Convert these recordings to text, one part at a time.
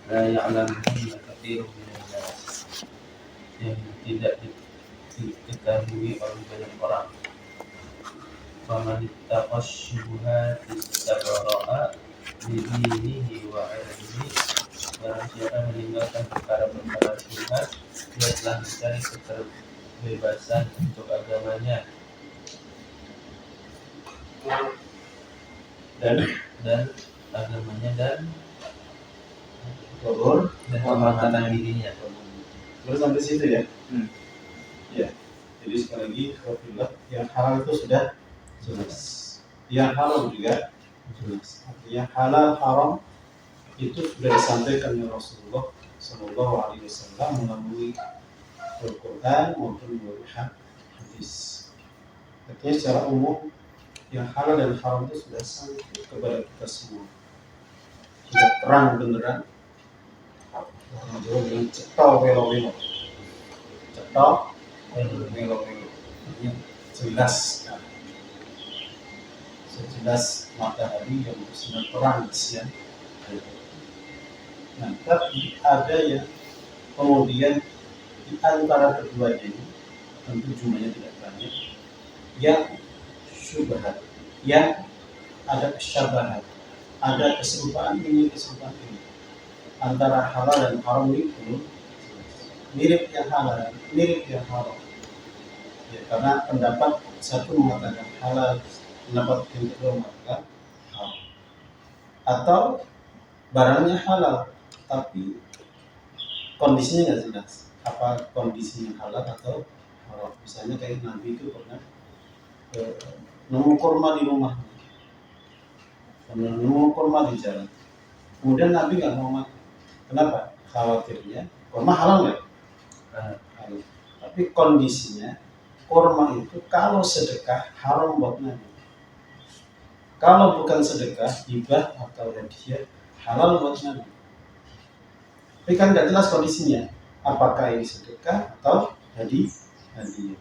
la ya'lamuhunna katsirun minan nas, yang tidak diketahui oleh banyak orang. Faman ittaqa syubuhati istabra'a lidinihi wa 'irdihi, barang siapa meninggalkan perkara-perkara syubhat, dia telah mencari keterbebasan untuk agamanya dan agamanya dan kehormatan dirinya. Terus sampai situ ya. Ya. Jadi sekali lagi alhamdulillah, yang halal itu sudah jelas. Yang haram juga jelas. Artinya halal haram itu sudah disampaikan oleh Rasulullah Shallallahu Alaihi Wasallam melalui Al-Quran maupun melalui hadis. Artinya secara umum yang halal dan haram itu sudah sampai kepada kita semua. Sudah terang beneran. Orang Jawa bilang cetok welo-welo. Cetok welo-welo. Artinya jelas. Sejelas matahari yang bersinar terang di siang hari. Nah, tapi ada yang kemudian di antara keduanya ini, tentu jumlahnya tidak banyak, yang syubhat, yang ada kesyabahan, ada keserupaan ini antara halal dan haram ini belum mirip yang halal, mirip yang haram. Ya, karena pendapat satu mengatakan halal, pendapat yang kedua mengatakan haram. Atau barangnya halal, tapi kondisinya nggak jelas. Apa kondisinya halal atau haram? Misalnya kayak Nabi itu pernah nemu kurma di rumah, nemu kurma di jalan. Kemudian Nabi nggak mau makan. Kenapa? Khawatirnya kurma halal nggak? Halal. Tapi kondisinya kurma itu kalau sedekah haram buat Nabi. Kalau bukan sedekah, hibah atau hadiah halal buat Nabi. Tapi kan nggak jelas kondisinya. Apakah ini sedekah atau hadiah?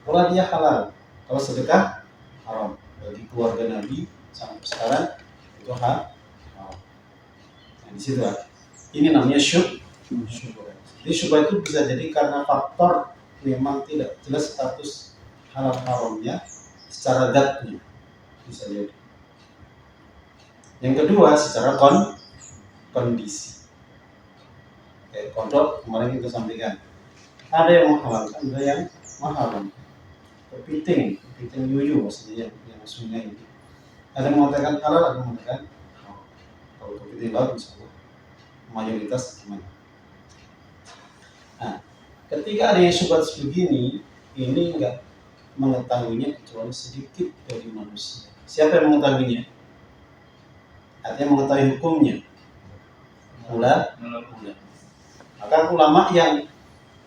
Kalau dia halal, kalau sedekah haram. Bagi keluarga Nabi sampai sekarang itu haram. Nah, di situ ini namanya syubhat. Jadi syubhat itu bisa jadi karena faktor memang tidak jelas status halal haramnya secara zatnya, bisa jadi. Yang kedua secara kondisi. Kayak kodok kemarin kita sampaikan. Ada yang menghalalkan, ada yang mengharam. Kepiting yuyu maksudnya yang sungai itu. Ada yang mengatakan halal, ada yang mengatakan haram. Kalau kepiting laut misalnya mayoritas gimana? Nah, ketika ada yang syubhat begini, ini enggak mengetahuinya kecuali sedikit dari manusia. Siapa yang mengetahuinya? Artinya mengetahui hukumnya. Maka ulama yang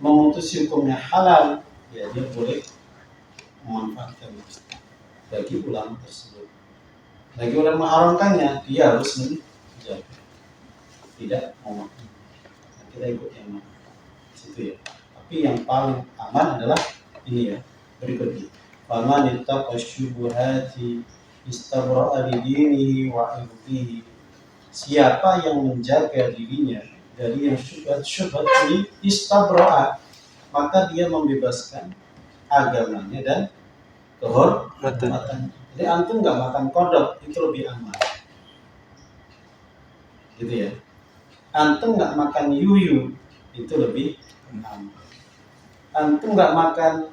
memutus hukumnya halal, ya dia boleh memanfaatkan bagi ulama tersebut. Bagi orang mengharamkannya, dia harus menjaga, tidak mau makan. Nah, kita ikut yang mana? Situ ya. Tapi yang paling aman adalah ini ya, berikutnya. Faman ittaqa syubuhati istabra'a lidinihi wa 'irdihi. Siapa yang menjaga dirinya dari yang syubhat ini, istabra'a, maka dia membebaskan agamanya dan kehormatan. Jadi antum nggak makan kodok itu lebih aman, gitu ya. Antum nggak makan yuyu itu lebih aman. Antum nggak makan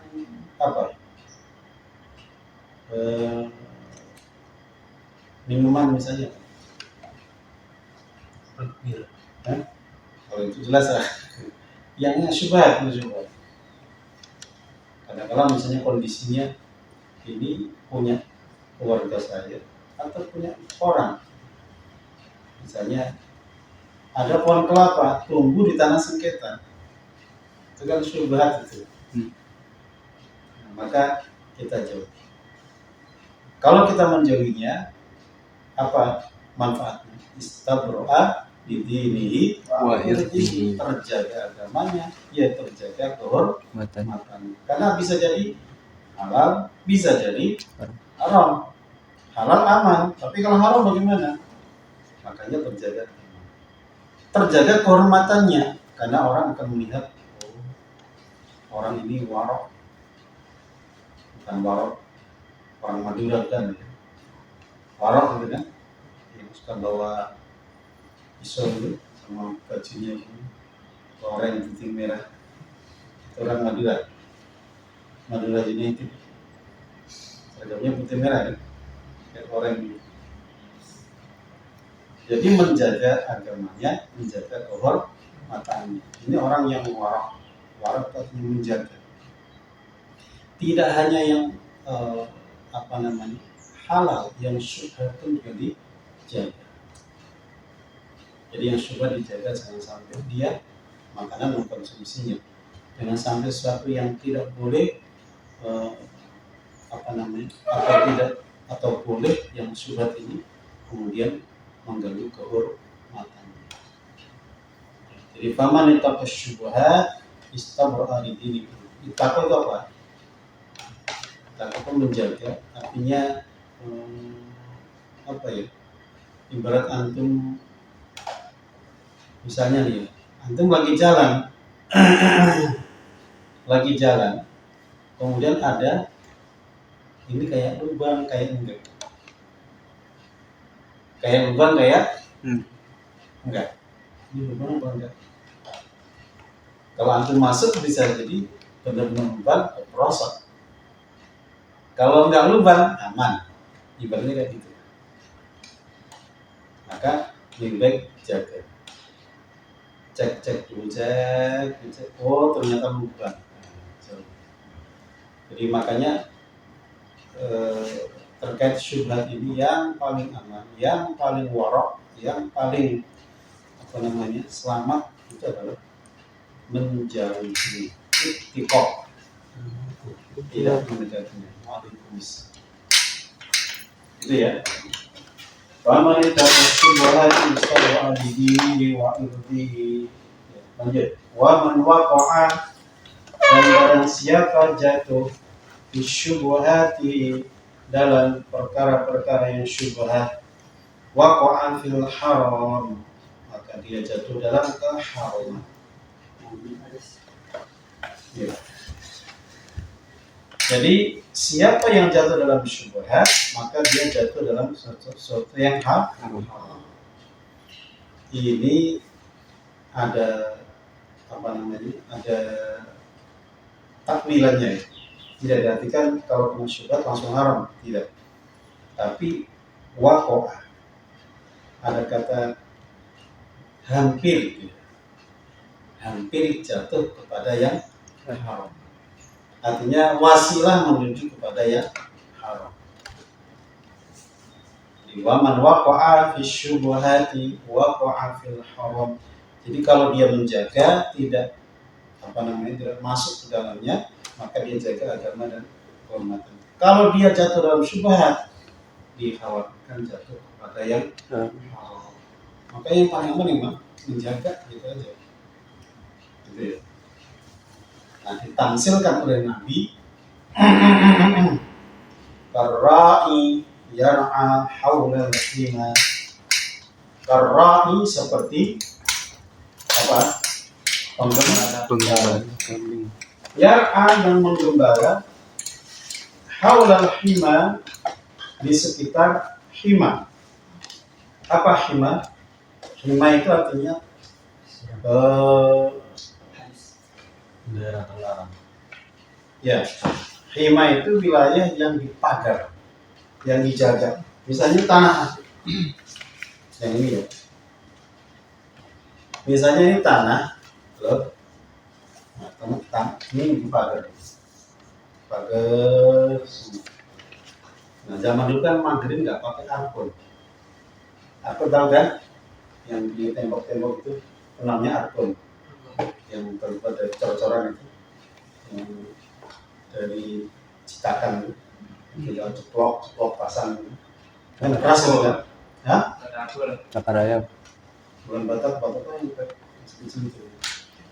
minuman misalnya, kalau itu jelas lah. Yang syubhat. Kadang-kadang misalnya kondisinya ini punya keluarga saya atau punya orang, misalnya ada pohon kelapa tumbuh di tanah sengketa, itu kan syubhat itu. Nah, maka kita jauh. Kalau kita menjauhinya, apa manfaatnya? Istabra'a bidinihi wa irdihi, terjaga agamanya, ya terjaga kehormatan. Karena bisa jadi halal, bisa jadi haram. Halal aman, tapi kalau haram bagaimana? Makanya terjaga aman. terjaga kehormatannya, karena orang akan melihat orang ini warok, bukan warok orang Madura kan, warok gitu kan, yang suka bawa pisau itu sama bajunya itu oranye putih merah, itu orang Madura United, seragamnya putih merah kan, kayak oranye. Jadi menjaga agamanya, menjaga kehormatannya. Ini orang yang warok artinya menjaga. Tidak hanya yang halal, yang syubhat pun juga dijaga. Jadi yang syubhat dijaga, jangan sampai dia makanan mengkonsumsinya. Jangan sampai sesuatu yang tidak boleh atau boleh yang syubhat ini kemudian mengganggu kehormatannya. Jadi faman ittaqa syubhat istabra'a li dinihi. Ittaqa itu apa? Ittaqa itu menjaga, artinya ibarat antum misalnya nih, antum lagi jalan, kemudian ada ini kayak lubang, kayak enggak. Kayak lubang kayak enggak. Ini lubang apa enggak? Kalau antum masuk bisa jadi benar-benar lubang terperosok. Kalau enggak lubang aman. Ibaratnya kayak gitu. Maka lebih baik jaga. Cek dulu, cek. Oh ternyata lubang. Jadi makanya terkait syubhat ini yang paling aman, yang paling warok, yang paling selamat itu adalah menjauhi tikok, tidak mendekatinya. Waalaikumsalam. Itu ya. Faman ittaqa syubhat istabra'a li dinihi wa irdihi. Lanjut. Wa man waqa'a, dan barang siapa jatuh di syubhati, dalam perkara-perkara yang syubhat, waqa'a fil haram, maka dia jatuh dalam keharaman. Ya. Jadi siapa yang jatuh dalam syubhat, maka dia jatuh dalam sesuatu yang haram. Ini ada ada takmilannya. Tidak diartikan kalau kena syubhat langsung haram, tidak. Tapi waqa'a, ada kata hampir jatuh kepada yang haram. Artinya wasilah menuju kepada yang haram. Wa man waqa'a fi syubhati waqa'a fil haram. Jadi kalau dia menjaga, tidak tidak masuk ke dalamnya, maka dia jaga agama dan kehormatan. Kalau dia jatuh dalam syubhat, dikhawatirkan jatuh kepada yang haram. Maka yang paling aman memang menjaga, gitu aja. Gitu ya. Nah, ditamsilkan oleh Nabi karra'i yar'a haula al-hima. Karra'i seperti apa? Penggembala. Yar'a yang menggembala haula al-hima, di sekitar hima. Apa hima? Hima itu artinya daerah terlarang. Ya, hima itu wilayah yang dipagar, yang dijaga. Misalnya tanah yang ini ya. Misalnya ini tanah, loh. Nah, tanah ini dipagar. Pagar. Nah, zaman dulu kan Maghrib nggak pakai arkon. Arkon tahu kan? Yang di tembok-tembok itu namanya arkon. Yang terbuat dari cor-coran itu, yang dari cetakan itu, yang ceplok pasang itu. Kan keras kan? Hah? Cakar ayam. Bukan batak yang kecil itu.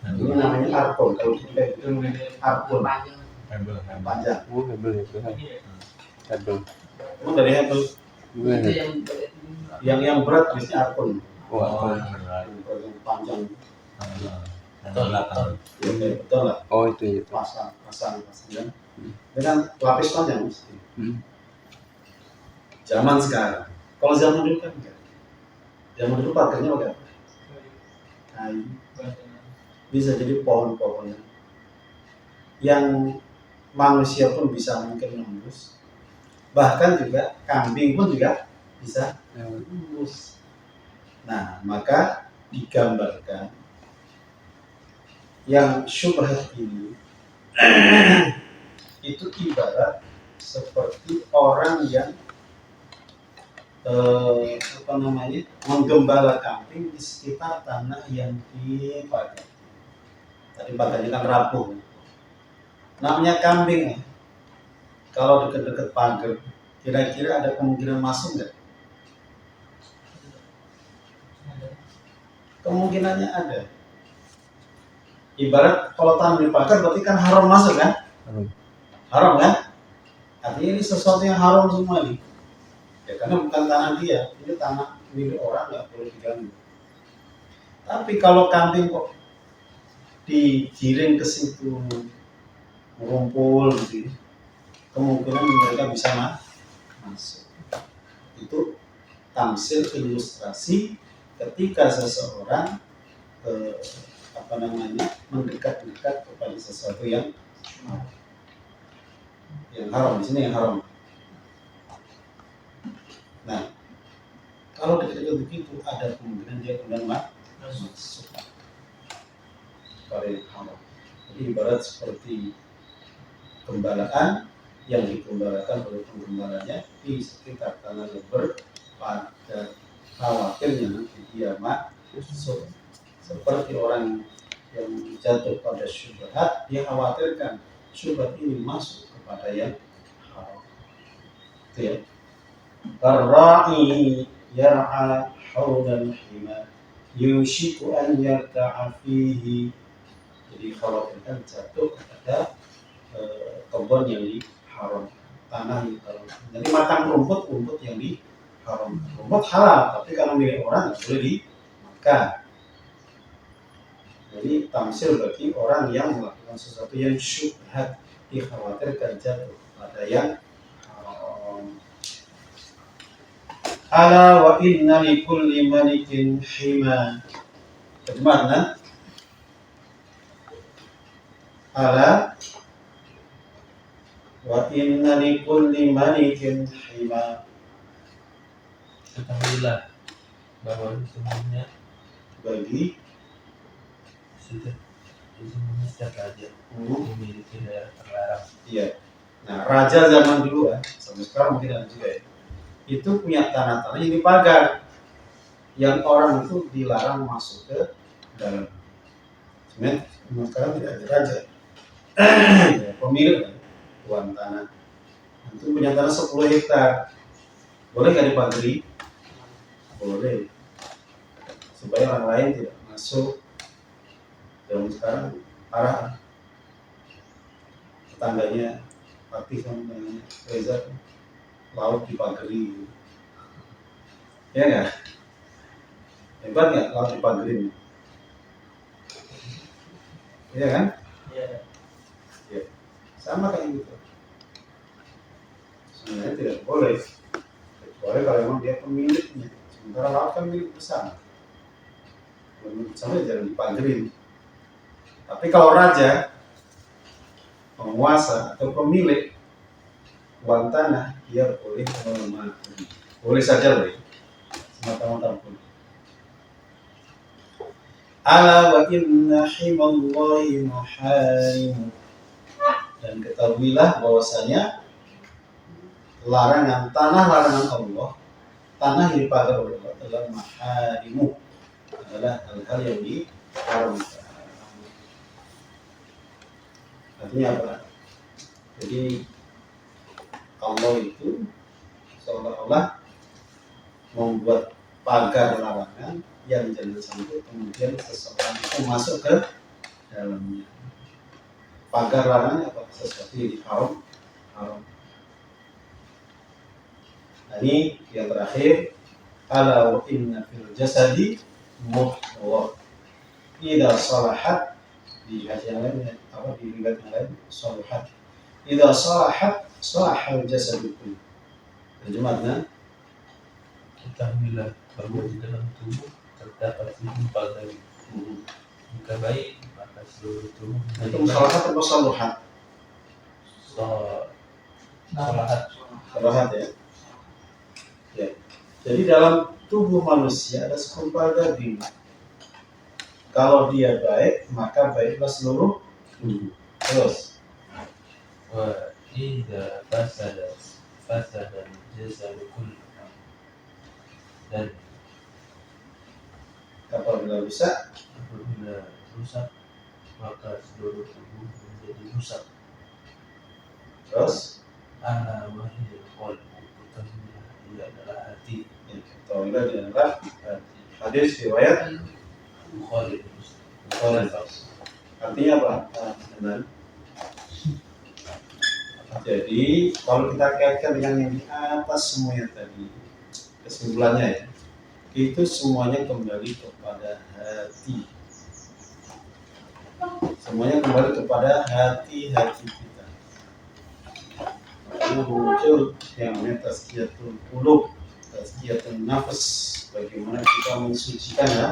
Ini namanya arkon. Kalau kita itu arkon. Hebel. Panjang. Hebel itu. Hebel. Emang dari hebel. Yang berat biasanya arkon. Wah, Yang panjang, Yang belakang. ya kayak betul lah, Oh itu ya. pasang kan. Dengan lapis panjang mesti. Hmm. Zaman sekarang, kalau zaman dulu kan enggak. Zaman dulu pagarnya pakai apa? Kayu. Bisa jadi pohon-pohon yang manusia pun bisa mungkin nembus, bahkan juga kambing pun juga bisa nembus. Nah, maka digambarkan yang syubhat ini itu ibarat seperti orang yang menggembala kambing di sekitar tanah yang dipakai. Tadi pagarnya kan rapuh. Namanya kambing, kalau dekat-dekat pagar, kira-kira ada kemungkinan masuk nggak? Kemungkinannya ada. Ibarat kalau tanah di pagar berarti kan haram masuk kan? Haram kan? Artinya ini sesuatu yang haram semua nih. Ya karena bukan tanah dia, ini tanah milik orang, nggak boleh diganggu. Tapi kalau kambing kok digiring ke situ, mengumpul gitu, kemungkinan mereka bisa masuk. Itu tamsil, ilustrasi ketika seseorang mendekat-dekat kepada sesuatu yang haram. Di sini yang haram. Nah, kalau dekat-dekat begitu ada kemungkinan dia kemudian masuk pada yang haram. Jadi ibarat seperti gembalaan yang digembalakan oleh penggembalanya di sekitar tanah yang berpagar, khawatirnya nanti dia masuk. Seperti orang yang jatuh pada syubhat, dia khawatirkan syubhat ini masuk kepada yang haram. Itu ya. Ar-ra'i yar'a hawlal hima yushiku an yarta'a fihi. Jadi khawatirkan jatuh kepada kebun yang diharam, tanah yang diharam. Jadi makan rumput yang diharam. Rumput halal, tapi kalau milik orang nggak boleh dimakan. Jadi tamsil bagi orang yang melakukan sesuatu yang syubhat, dikhawatirkan jatuh pada yang haram. Ala wa inna li kulli malikin hima. Bagaimana? Ala wa inna li kulli malikin hima. Ketahuilah bahwa sesungguhnya Bagi setiap raja memiliki daerah terlarang. Iya. Nah, raja zaman dulu sampai sekarang mungkin ada juga ya. Itu punya tanah-tanah yang dipagar, yang orang itu dilarang masuk ke dalam. Sebenarnya sekarang tidak ada raja, ya, pemilik tuan tanah. Itu punya tanah 10 hektar, boleh nggak dipagari? Boleh, supaya orang lain tidak masuk. Zaman sekarang parah, tetangganya Fatih sama Reza laut dipagari, ya nggak? Hebat nggak laut dipagari? Iya kan? Iya. Ya. Sama kayak gitu. Sebenarnya tidak boleh, kecuali kalau memang dia pemiliknya. Sementara laut kan milik bersama. Milik bersama jangan dipagari. Tapi kalau raja, penguasa atau pemilik uang tanah, dia boleh memaknai. Boleh saja boleh, semata-mata pun. Ala wa inna himallahi maharim. Dan ketahuilah bahwasanya larangan Allah, tanah yang dipagar oleh Allah adalah maharimu, adalah hal-hal yang diharamkan. Artinya apa? Jadi Allah itu seolah-olah membuat pagar larangan yang jangan sampai kemudian seseorang itu masuk ke dalamnya. Pagar larangan apa? Sesuatu yang haram. Nah, ini yang terakhir, ala wa inna fil jasadi mudghah. idza salahat, di hadis yang lain apa di riwayat yang lain salahat. Idza salahat salahal jasadu kullu. Terjemahnya, Ketahuilah bahwa di dalam tubuh terdapat segumpal daging. Jika baik, maka seluruh tubuh itu salahat atau salahat? Salahat. Salahat ya. Ya. Jadi dalam tubuh manusia ada segumpal daging. Kalau dia baik, maka baiklah seluruh tubuh. Terus, Wa idza fasada al-jasadu kullu. Dan apabila rusak, apabila rusak, maka seluruh tubuh menjadi rusak. terus Ala wahiyal qalbu, ketahuilah ia adalah hati. ya, ketahuilah dia adalah hadis riwayat Bukhari dan Muslim. Bukhari. Artinya apa? Benar. Jadi kalau kita kaitkan dengan yang di atas semuanya tadi, kesimpulannya ya, itu semuanya kembali kepada hati. Semuanya kembali kepada hati-hati kita. Makanya muncul yang namanya tazkiyatul qulub, tazkiyatul nafas, bagaimana kita mensucikan ya.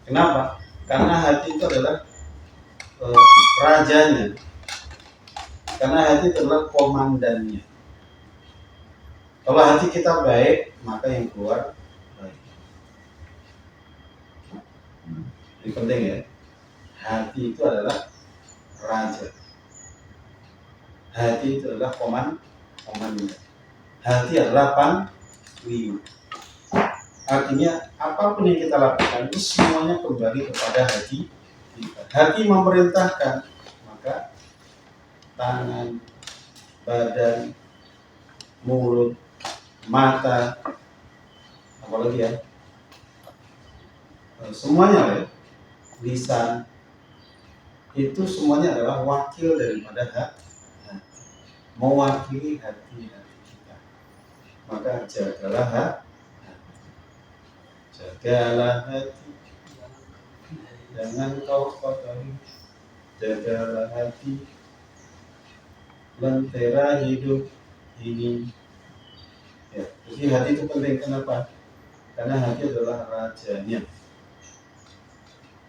Kenapa? Karena hati itu adalah rajanya. Karena hati itu adalah komandannya. Kalau hati kita baik, maka yang keluar baik. Ini penting ya. Hati itu adalah raja. Hati itu adalah komandan. Hati adalah panglima. Artinya apapun yang kita lakukan itu semuanya kembali kepada hati kita. Hati memerintahkan, maka tangan, badan, mulut, mata, apalagi ya, semuanya ya, lisan, itu semuanya adalah wakil daripada hati, mewakili hati kita. Maka jagalah hati. Jagalah hati, jangan kau kotori. Jagalah hati, lentera hidup ini. Ya, jadi hati itu penting. Kenapa? Karena hati adalah rajanya.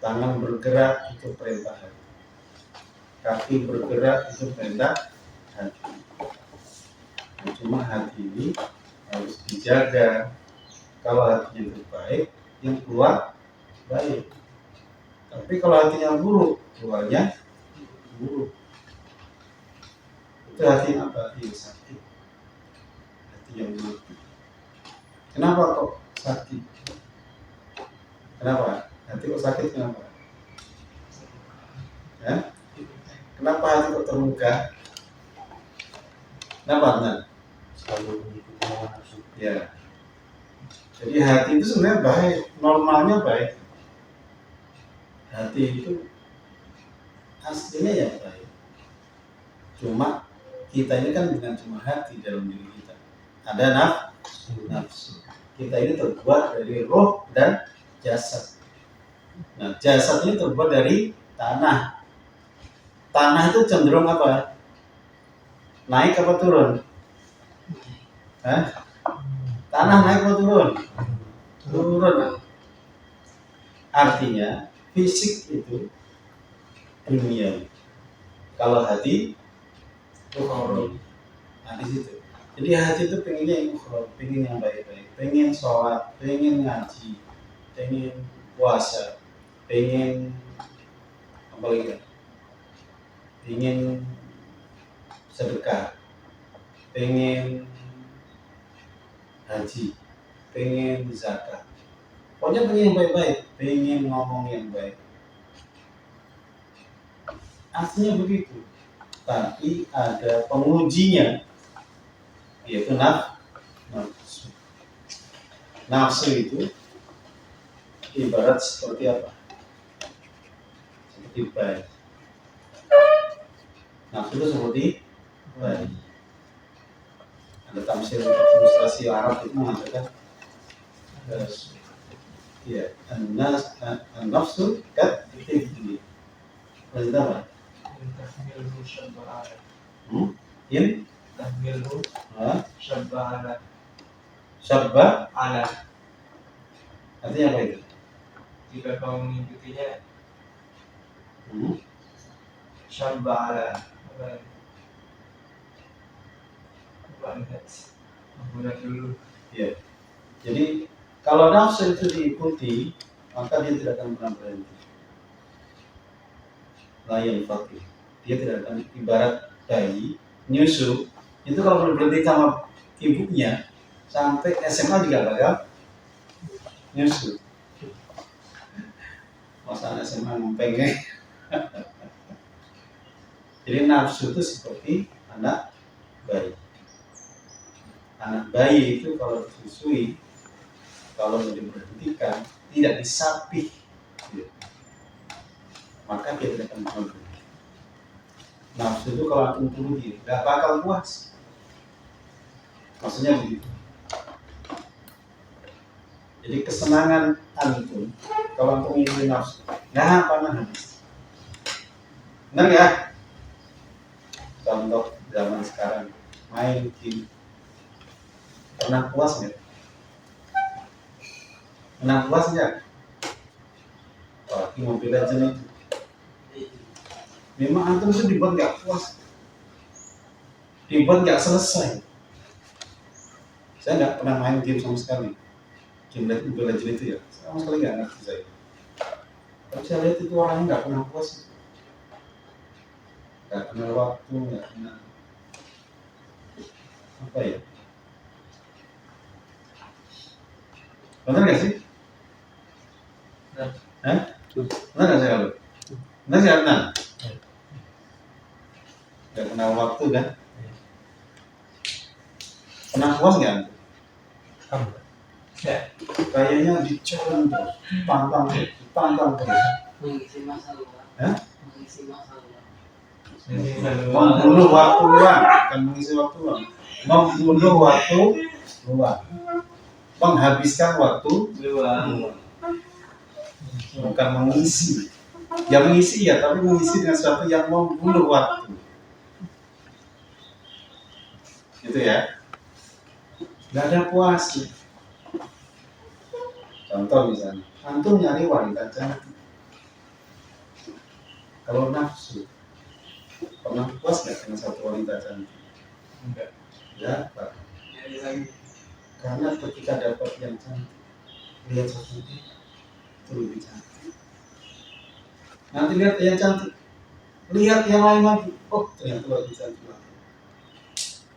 Tangan bergerak itu perintah hati. Kaki bergerak itu perintah hati. Nah, cuma hati ini harus dijaga. Kalau hatinya itu baik, yang keluar baik. Tapi kalau hatinya buruk, keluarnya buruk. Itu hati apa? Hati yang sakit. Hati yang mati. Kenapa kok sakit? Kenapa? Hati kok sakit kenapa? Ya? Kenapa hati kok terluka? Kenapa? Nah? Selalu mengikuti hawa nafsu. Ya. Jadi hati itu sebenarnya baik, normalnya baik. Hati itu aslinya ya baik. Cuma kita ini kan bukan cuma hati dalam diri kita. Ada nafsu. Kita ini terbuat dari roh dan jasad. Nah, jasad ini terbuat dari tanah. Tanah itu cenderung apa? Naik apa turun? Tanah naik atau turun? Turun. Artinya fisik itu dunia. Kalau hati ukhrawi. Nah di situ. Jadi hati itu pengennya yang ukhrawi, pengen yang baik-baik, pengen sholat, pengen ngaji, pengen puasa, pengen apa lagi? Pengen sedekah, pengen haji, pengen zakat, pokoknya pengen yang baik-baik, pengen ngomong yang baik. Aslinya begitu, tapi ada pengujinya, yaitu nafsu. Nafsu itu ibarat seperti apa? Seperti bayi. Nafsu itu seperti bayi. Ada tamsil ilustrasi Arab itu mengatakan Ya, an-nafsu kat tifli. Maksudnya apa? Tahmilhu syabba ala. In Tahmilhu syabba ala. syabba Ala. artinya apa itu? Jika kau mengikutinya syabba ala. Coba lihat. Aku lihat dulu. Ya. Jadi kalau nafsu itu diikuti, maka dia tidak akan pernah berhenti. Layan fakir. Dia tidak akan, ibarat bayi nyusu itu kalau berhenti sama ibunya sampai SMA juga bakal nyusu. Masa SMA pengen. Jadi nafsu itu seperti anak bayi. Anak bayi itu kalau disusui, kalau diberhentikan, tidak disapih, maka dia tidak akan berhenti. Nafsu itu kalau antum turuti, nggak bakal puas. Maksudnya begitu. Jadi kesenangan antum, kalau antum ingin nafsu, nggak pernah habis. Benar ya? Contoh zaman sekarang, main game. Pernah puas nggak? Pernah puas nggak? Apalagi Mobile Legends itu. Memang antum itu dibuat nggak puas, dibuat nggak selesai. Saya nggak pernah main game sama sekali. Game Mobile Legends itu ya, sama sekali nggak ngerti saya. Tapi saya lihat itu orangnya nggak pernah puas, nggak kenal waktu, nggak kenal apa ya. Benar nggak sih? Benar nggak saya kalau? Benar nggak benar? Nggak kenal waktu kan? Pernah puas nggak? Ya. Kayaknya dicoba terus, pantang terus. Mengisi masa luang. Mengisi masa luang. Membunuh waktu luang, bukan mengisi waktu luang. Membunuh waktu luang. Menghabiskan waktu luang. Bukan mengisi. Ya mengisi ya, tapi mengisi dengan sesuatu yang membunuh waktu. Gitu ya. Nggak ada puasnya. Contoh misalnya, antum nyari wanita cantik. Kalau nafsu, pernah puas nggak dengan satu wanita cantik? Enggak. Ya, Pak. Jadi lagi. Karena ketika dapat yang cantik, lihat satu itu lebih cantik. Nanti lihat yang cantik, lihat yang lain lagi, oh ternyata lebih cantik lagi.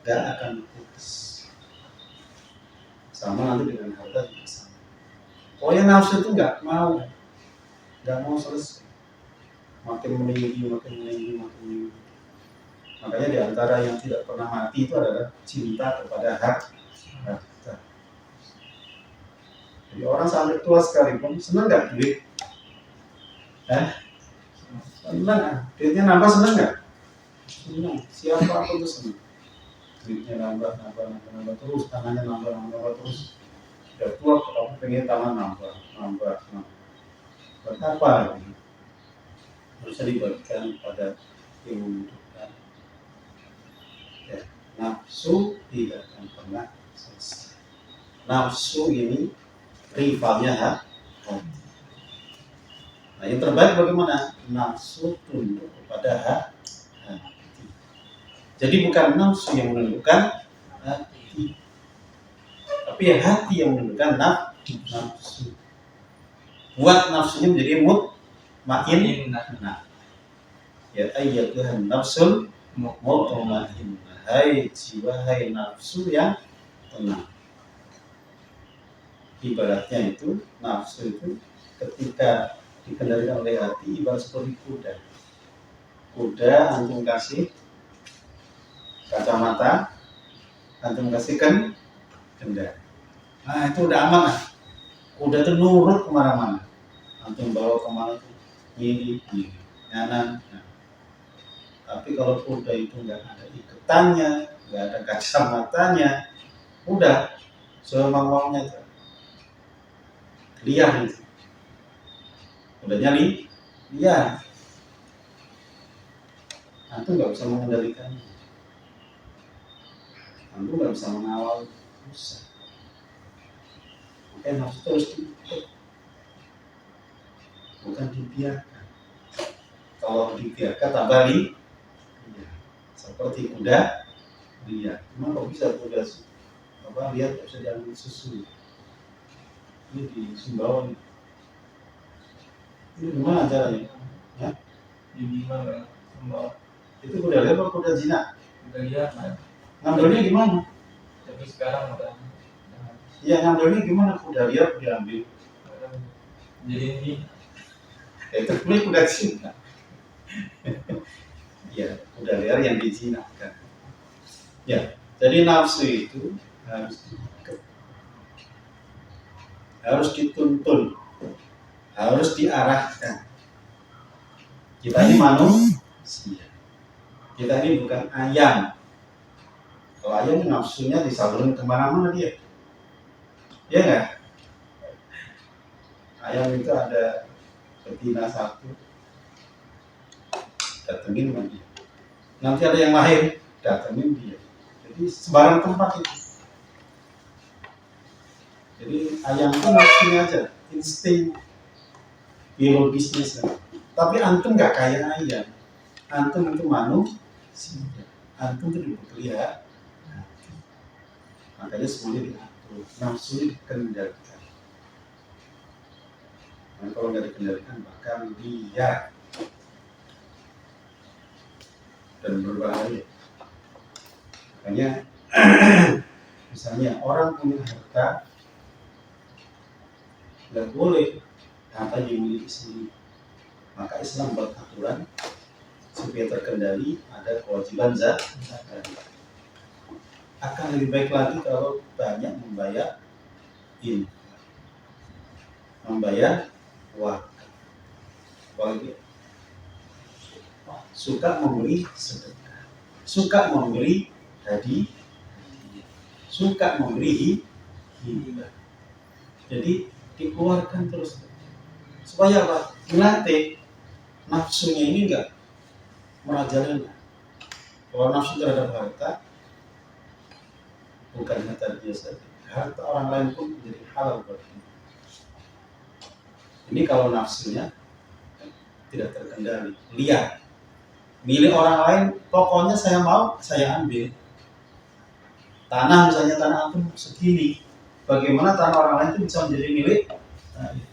Gak akan putus. Sama nanti dengan harta juga sama. Pokoknya nafsu itu nggak mau selesai. Makin meninggi. Makanya di antara yang tidak pernah mati itu adalah cinta kepada harta. Jadi orang sampai tua sekalipun senang nggak duit? Senang. Duitnya nambah senang nggak? Senang. Siapapun itu senang. Duitnya nambah terus, tangannya nambah terus. Sudah tua, kamu pengen tangan nambah. Buat apa? Harusnya dibagikan pada yang membutuhkan. Ya, nafsu tidak akan pernah selesai. Nafsu ini rivalnya hati. Nah, yang terbaik bagaimana? Nafsu tunduk kepada hati. Jadi bukan nafsu yang menundukkan hati, tapi hati yang menundukkan nafsu. Buat nafsunya menjadi mutmainnah. Ya ayyatuhan nafsul mutmainnah. Hai jiwa, hai nafsu yang tenang. Ibaratnya itu, nafsu itu ketika dikendalikan oleh hati ibarat seperti kuda. Kuda antum kasih kacamata, antum kasih kendali. Nah itu udah aman lah. Kuda itu nurut kemana-mana. Antum bawa kemana tuh ini, kanan. Nah. Tapi kalau kuda itu nggak ada iketannya, nggak ada kacamatanya, udah semau-maunya liar itu. Udahnya liar. Antum nggak bisa mengendalikannya. Antum nggak bisa mengawal, susah. Makanya nafsu terus diikuti, bukan dibiarkan. Kalau dibiarkan tambah liar. Seperti kuda liar. Emang kok bisa kuda liar bisa diambil susu? Ini di Sumbawa nih. Ini gimana caranya? Ya? Di mana? Semua Itu kuda liar atau kuda jinak? udah lihat kan. Ngambilnya gimana? Tapi sekarang udah Iya, ngambilnya gimana? Kuda liar diambil. jadi ini Itu sebenarnya kuda jinak. Ya, kuda liar yang dijinakkan. Ya, jadi nafsu itu harus dituntun, harus diarahkan. Kita ini manusia. Kita ini bukan ayam. Kalau ayam nafsunya disalurin kemana-mana dia. Ya nggak? Ayam itu ada betina satu, datengin sama dia. Nanti ada yang lahir, datengin dia. Jadi sembarang tempat itu. Jadi ayam itu nafsunya aja, insting biologisnya. Tapi antum nggak kayak ayam. Antum itu manusia. Antum itu dipelihara. Makanya semuanya diatur, nafsu dikendalikan. Nah, kalau nggak dikendalikan bahkan liar dan berbahaya. Makanya misalnya orang punya harta, nggak boleh harta dimiliki sendiri. Maka Islam buat aturan supaya terkendali, ada kewajiban zakat. Akan lebih baik lagi kalau banyak membayar wakaf. Apalagi suka memberi sedekah, suka memberi hadiah, suka memberi hibah. Jadi dikeluarkan terus supaya apa? Nanti nafsunya ini enggak merajalela. Kalau nafsu terhadap harta, bukan harta dia saja, harta orang lain pun menjadi halal buat dia. Ini kalau nafsunya tidak terkendali, liar, milik orang lain, pokoknya saya mau, saya ambil. Tanah misalnya, tanah antum segini, bagaimana tanah orang lain itu bisa menjadi milik saya?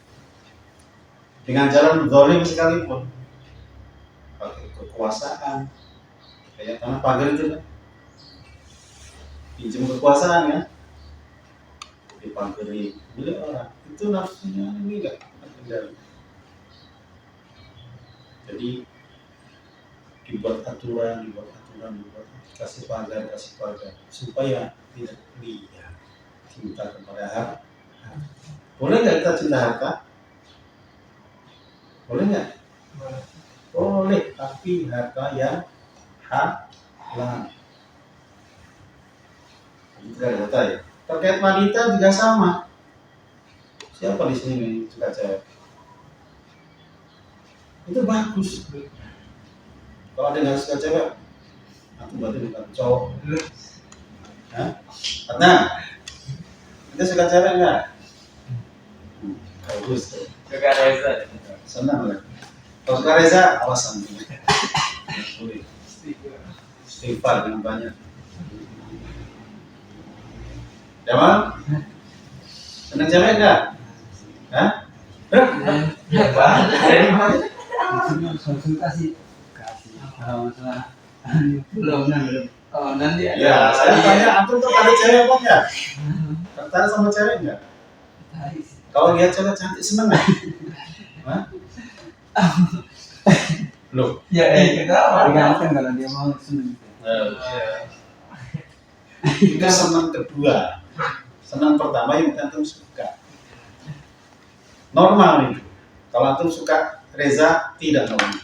Dengan jalan zalim sekalipun, pakai kekuasaan, kayak tanah pagar itu kan, pinjam kekuasaan ya, dipagari milik orang, itu nafsunya ini enggak terkendali. Jadi dibuat aturan, kasih pagar supaya tidak liar cinta kepada harta. Boleh nggak kita cinta harta? Boleh nggak? Boleh, tapi harta yang halal. Itu kan harta ya. Terkait wanita juga sama. Siapa di sini nih suka cewek? Itu bagus. Kalau ada yang suka cewek, aku berarti bukan cowok. Hah? Karena kita suka cewek enggak? Bagus tuh. suka Reza. Senang lah. Kalau suka Reza, awasan dulu. Boleh. Istighfar yang banyak. Jamal? Senang cewek enggak? Hah? Ya Pak. Kasih kalau masalah belum. Oh nanti Ya, saya tanya antum tuh ada cewek apa enggak? Tertarik sama cewek enggak? Kalau lihat cewek cantik seneng enggak? Hah? Loh, Ya kita tergantung kalau dia mau seneng. itu senang kedua. Senang pertama yang antum suka. Normal itu. Kalau antum suka Reza tidak normal.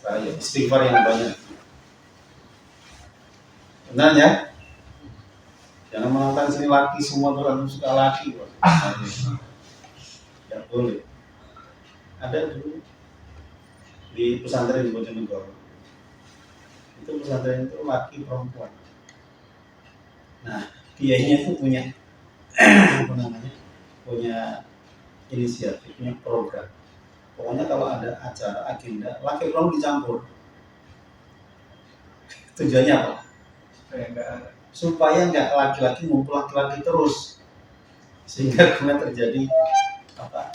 Ayo, istighfar yang banyak. Benar ya? Jangan mengatakan sini laki semua tuh antum suka laki. tidak boleh. Ada dulu di pesantren Bojonegoro, itu pesantren itu laki perempuan. Nah, kiainya itu punya apa namanya, punya inisiatif, punya program. Pokoknya kalau ada acara agenda laki perempuan dicampur. Tujuannya apa? Supaya nggak laki-laki ngumpul laki-laki terus, sehingga kemudian terjadi apa,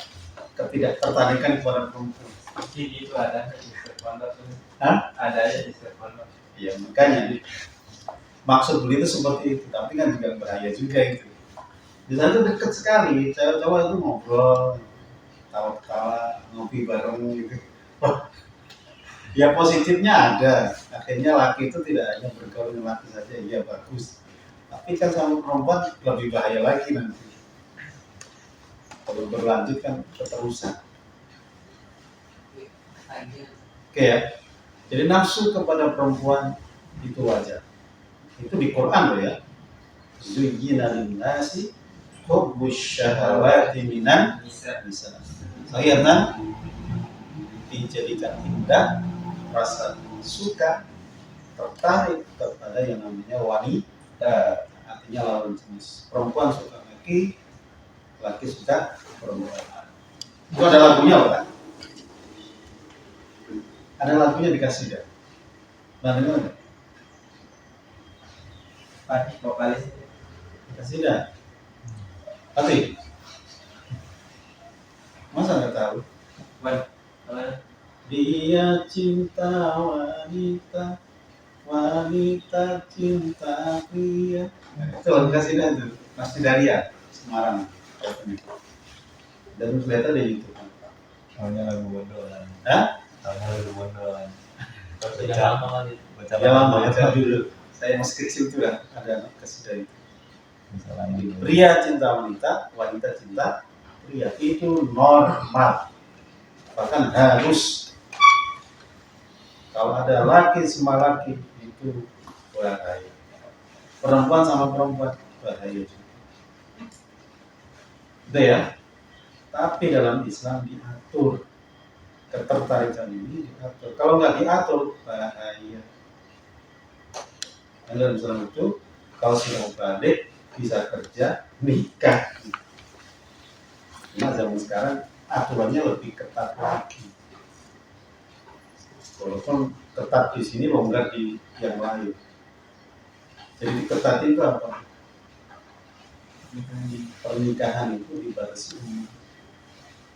ketidaktertarikan kepada perempuan. Jadi itu ada di pondok tuh. Hah? Ada aja di pondok. Ya makanya maksud beliau itu seperti itu, tapi kan juga bahaya juga itu. Di sana tuh deket sekali, cewek-cewek itu ngobrol, tawa-tawa, ngopi bareng gitu. Wah, ya positifnya ada. Akhirnya laki itu tidak hanya bergaul dengan laki saja, iya bagus. Tapi kan sama perempuan lebih bahaya lagi nanti. Kalau berlanjut kan keterusan. Oke ya. Jadi nafsu kepada perempuan itu wajar. Itu di Quran loh ya. Zuyyina lin-nasi hubbus syahawati minan nisa. Akhirnya dijadikan indah, rasa suka, tertarik kepada yang namanya wanita, artinya lawan jenis. Perempuan suka laki, laki suka perempuan. Itu ada lagunya kan? Ada lagunya dikasih dah. Nah, dengar nggak? Pasti vokalis. Dikasih dah. Pasti. Masa nggak tahu? Dia cinta wanita, wanita cinta pria. Itu lagu kasih dah tuh. Pasti Daria Semarang. Dan kelihatan di YouTube. Namanya lagu bondolan. Hah? Namanya lagu bondolan. Sudah lama kali. Ya lama ya dulu. Saya masih kecil tuh lah ada kasih itu. Misalnya Pria cinta wanita, wanita cinta pria, itu normal. Bahkan harus. Kalau ada laki sama laki itu bahaya. Perempuan sama perempuan bahaya juga. Itu ya. Tapi dalam Islam diatur. Ketertarikan ini diatur. Kalau nggak diatur bahaya. Dan dalam Islam itu kalau sudah balik bisa kerja nikah. Nah zaman sekarang aturannya lebih ketat lagi. Walaupun ketat di sini longgar di yang lain. Jadi ketat itu apa? Pernikahan itu dibatasi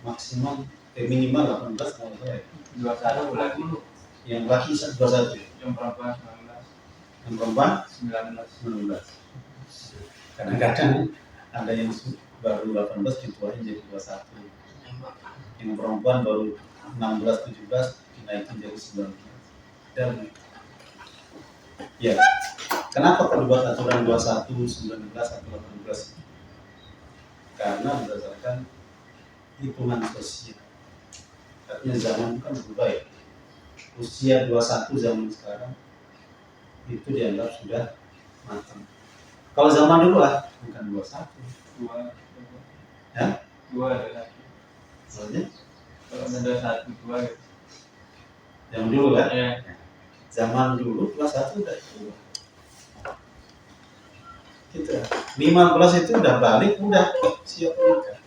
maksimal minimal 18 tahun ya. 21 bulan dulu. Yang laki 21, Yang perempuan 19. yang perempuan 19. 19. Kadang-kadang ada yang baru 18 dituain jadi 21. Yang perempuan baru 16 17 dinaikin jadi 19. Dan ya, kenapa kedua aturan 21, 19 atau 18? Karena berdasarkan hitungan sosial. Artinya zaman kan berubah ya. Usia 21 zaman sekarang itu dianggap sudah matang. Kalau zaman dulu bukan 21. 2. Ya? 2 ada lagi. Soalnya Kalau ada 1 2 gitu. yang dulu kan? Ya. Zaman dulu 21 udah tua. Gitu ya. 15 itu udah balik, udah siap nikah.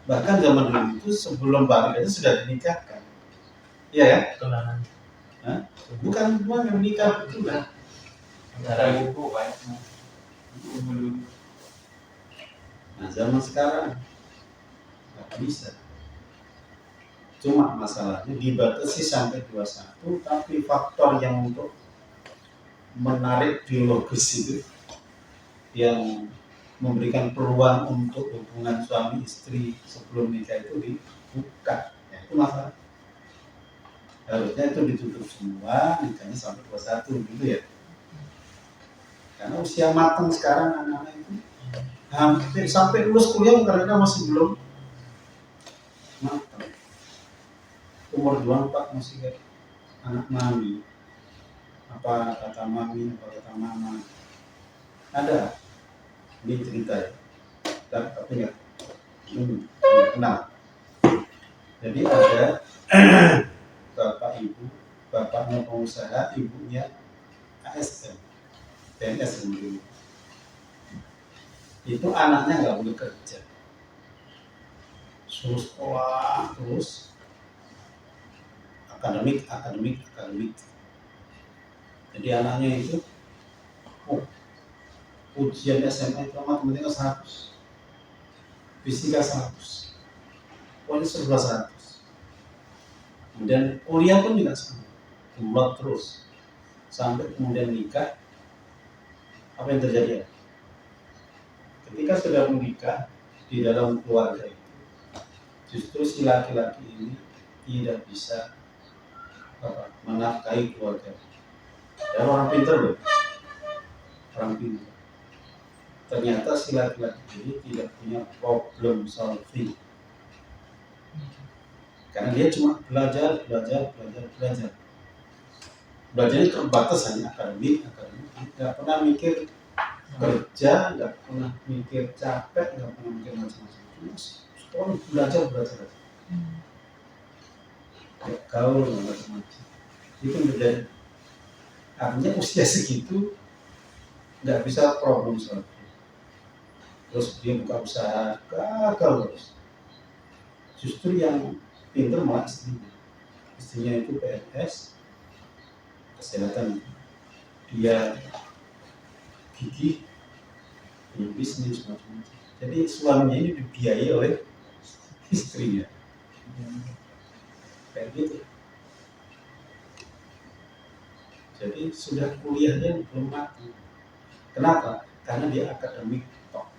Bahkan zaman dulu itu sebelum balik aja sudah dinikahkan. Iya ya? Tunangan. Hah? Bukan cuma yang menikah itu lah. Ada buku banyak. Buku dulu. Nah zaman sekarang nggak bisa. Cuma masalahnya dibatasi sampai 21, tapi faktor yang untuk menarik biologis itu yang memberikan peluang untuk hubungan suami istri sebelum nikah itu dibuka. Ya, itu masalah. Harusnya itu ditutup semua, nikahnya sampai 21 gitu ya. Karena usia matang sekarang anak-anak itu hampir sampai lulus kuliah mereka masih belum matang. Umur 24 masih kayak anak mami. Apa kata mami, apa kata mama. Ada. Ini cerita ya. Tapi nggak kenal. Jadi ada bapak ibu, bapaknya pengusaha, ibunya ASN, PNS dulu. Itu anaknya nggak boleh kerja, suruh sekolah terus, akademik. Jadi anaknya itu ujian SMA itu matematika 100, fisika 100, pokoknya 1100. Kemudian kuliah pun juga sama, kumlot terus sampai kemudian nikah. Apa yang terjadi? Ketika sudah menikah di dalam keluarga itu, justru si laki-laki ini tidak bisa menafkahi keluarga. Dan orang pintar loh, orang pintar. Ternyata si laki-laki ini tidak punya problem solving, karena dia cuma belajar. Belajarnya terbatas hanya akademik, nggak pernah mikir kerja, nggak pernah mikir capek, nggak pernah mikir macam-macam. Sekolah belajar. Ya, gaul macam-macam. Itu menjadi artinya usia segitu nggak bisa problem solving. Terus dia buka usaha, gagal terus. Justru yang pintar malah istrinya itu PNS, kesehatan, dia gigih, punya bisnis macam-macam. Jadi suaminya ini dibiayai oleh istrinya, kayak gitu. Jadi sudah kuliahnya belum mati. Kenapa? Karena dia akademik top.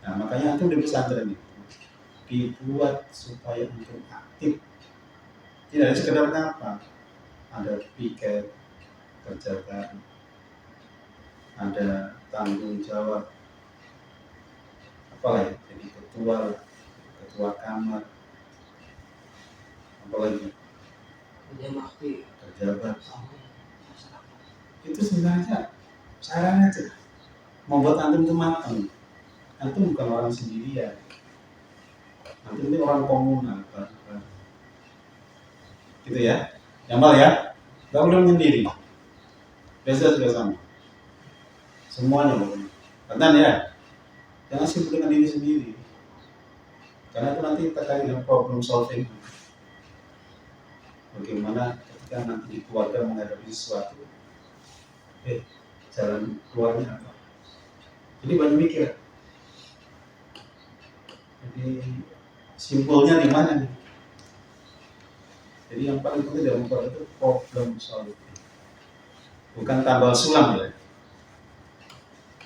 Nah makanya itu di pesantren itu dibuat supaya untuk aktif, tidak sekedar apa, ada piket, kerjakan, ada tanggung jawab, apalagi jadi ketua kamar, apalagi pejabat. Itu sebenarnya caranya aja membuat antum itu matang. Antum bukan orang sendirian, antum itu orang komunal, gitu ya. Jamal ya, nggak boleh menyendiri. Biasa juga sama. Semuanya boleh. Karena ya, jangan sibuk dengan diri sendiri. Karena itu nanti terkait dengan problem solving. Bagaimana ketika nanti di keluarga menghadapi sesuatu, jalan keluarnya apa? Jadi banyak mikir. Jadi simpulnya di mana nih? Jadi yang paling penting dalam keluarga itu problem solving. Bukan tambal sulam ya.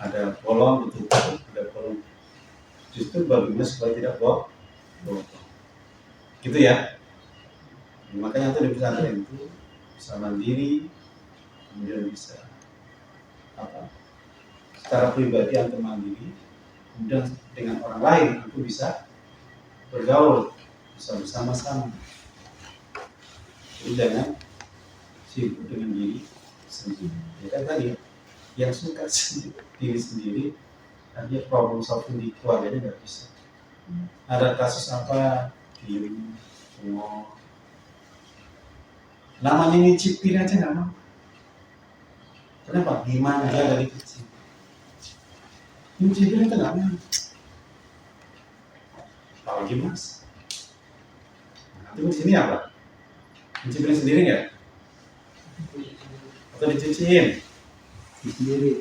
Ada bolong ditutup, ada bolong. Justru bagaimana supaya tidak bolong. Gitu ya. Makanya itu di pesantren itu bisa mandiri, kemudian bisa secara pribadi antum mandiri, kemudian dengan orang lain antum bisa bergaul, bisa bersama-sama. Jadi jangan sibuk dengan diri sendiri. Ya kan tadi yang suka diri sendiri, dia problem solving di keluarganya nggak bisa. Ada kasus apa, diem, bengong. Namanya nyicipin aja nggak mau. Kenapa? Gimana dia dari kecil? Nyicipin itu nggak mau. Apalagi mas. Nanti di sini apa? Nyicipin sendiri nggak? Atau dicuciin? Sendiri.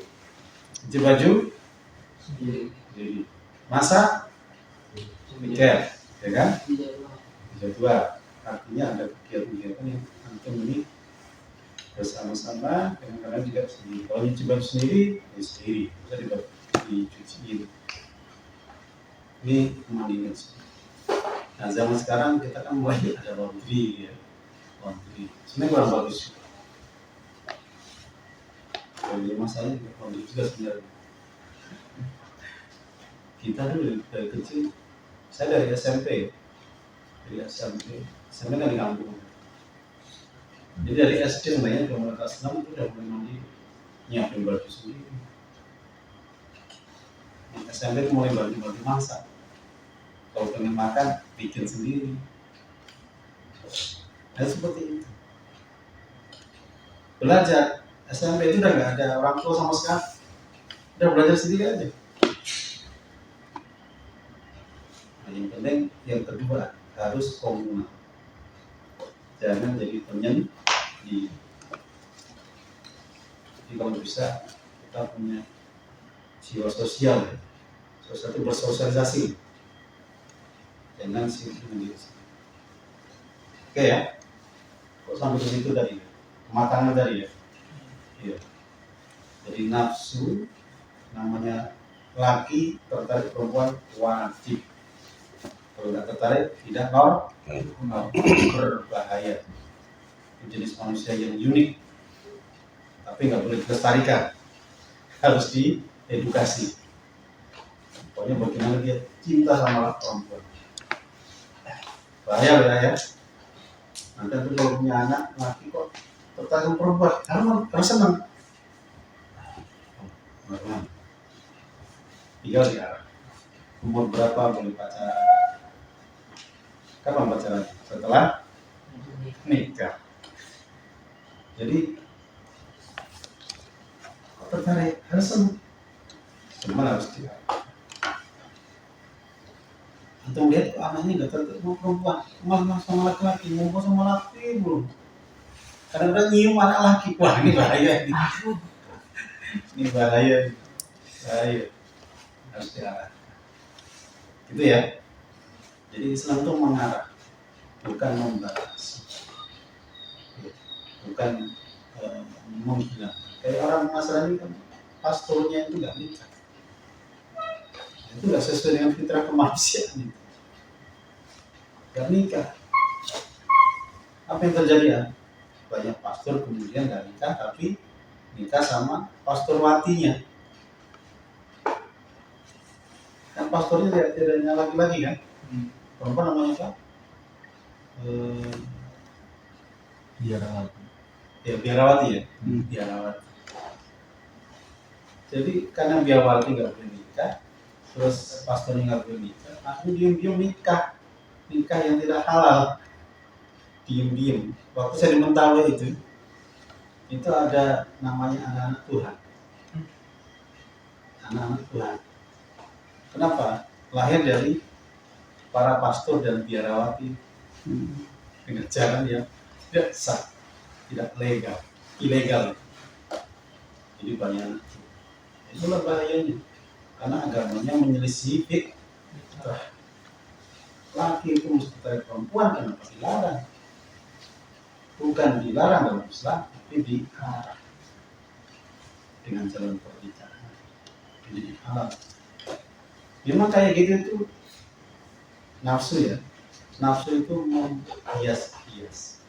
Cuci baju? Sendiri. Masak? Mikir, ya kan? Jadwal. Artinya ada kegiatan-kegiatan yang antum ini bersama-sama, kadang-kadang juga sendiri. Kalau nyuci baju sendiri, ya sendiri, bisa dicuciin. Ini pemandian. Nah zaman sekarang kita kan mulai ada laundry ya, laundry. Sebenarnya kurang bagus. Kalau masalahnya laundry juga sebenarnya. Kita dulu dari kecil, saya dari SMP kan di kampung. Jadi dari SD mulainya ke kelas 6 itu udah mulai mandi, nyiapin baju sendiri. SMP itu mulai bantu masak. Kalau pengen makan, bikin sendiri. Nah, seperti itu. Belajar SMP itu udah nggak ada orang tua sama sekali, udah belajar sendiri aja. Nah, yang penting yang kedua harus komunal, jangan jadi penyendiri. Jadi kalau bisa kita punya jiwa sosial, ya. Sosial itu bersosialisasi, jangan sendiri. Oke ya, kok sampai ke situ tadi? Kematangan tadi ya. Iya. Jadi nafsu namanya laki tertarik perempuan wajib. Kalau tidak tertarik tidak normal, berbahaya. Itu jenis manusia yang unik, tapi nggak boleh dilestarikan, harus diedukasi. Pokoknya bagaimana dia cinta sama perempuan. Bahaya ya. Nanti tuh kalau punya anak laki kok tertarik sama perempuan, harus senang. Tinggal diarah. Umur berapa boleh pacaran? Kapan pacaran? Setelah nikah. Jadi kok tertarik? Harus senang. Cuman harus diarah. Antum lihat anaknya nggak tertarik sama perempuan, malah sama laki-laki, mau sama laki belum. Kadang-kadang nyium anak laki, wah ini bahaya ini. Ini bahaya, harus diarah. Gitu ya. Jadi Islam itu mengarah, bukan membatasi, bukan menghina. Kayak orang Nasrani kan, pastornya itu nggak nikah. Itu nggak sesuai dengan fitrah kemanusiaan itu. Nggak nikah. Apa yang terjadi ya? Banyak pastor kemudian nggak nikah, tapi nikah sama pastor watinya. Kan pastornya tidak hanya laki-laki kan? Perempuan namanya apa? Biarawati. Ya biarawati ya. Biarawati. Jadi karena biarawati nggak boleh nikah, terus pastornya nggak boleh nikah, akhirnya diam-diam nikah yang tidak halal, diam-diam. Waktu saya di Mentawai itu ada namanya anak-anak Tuhan. Anak-anak Tuhan. Kenapa? Lahir dari para pastor dan biarawati dengan cara yang tidak sah, tidak legal, ilegal. Jadi banyak. Itulah bahayanya. Karena agamanya menyelisih fitrah. Laki itu mesti tertarik perempuan, kenapa dilarang? Bukan dilarang dalam Islam, tapi diarah dengan jalan pernikahan. Jadi halal. Memang kayak gitu itu nafsu ya. Nafsu itu menghias-hias.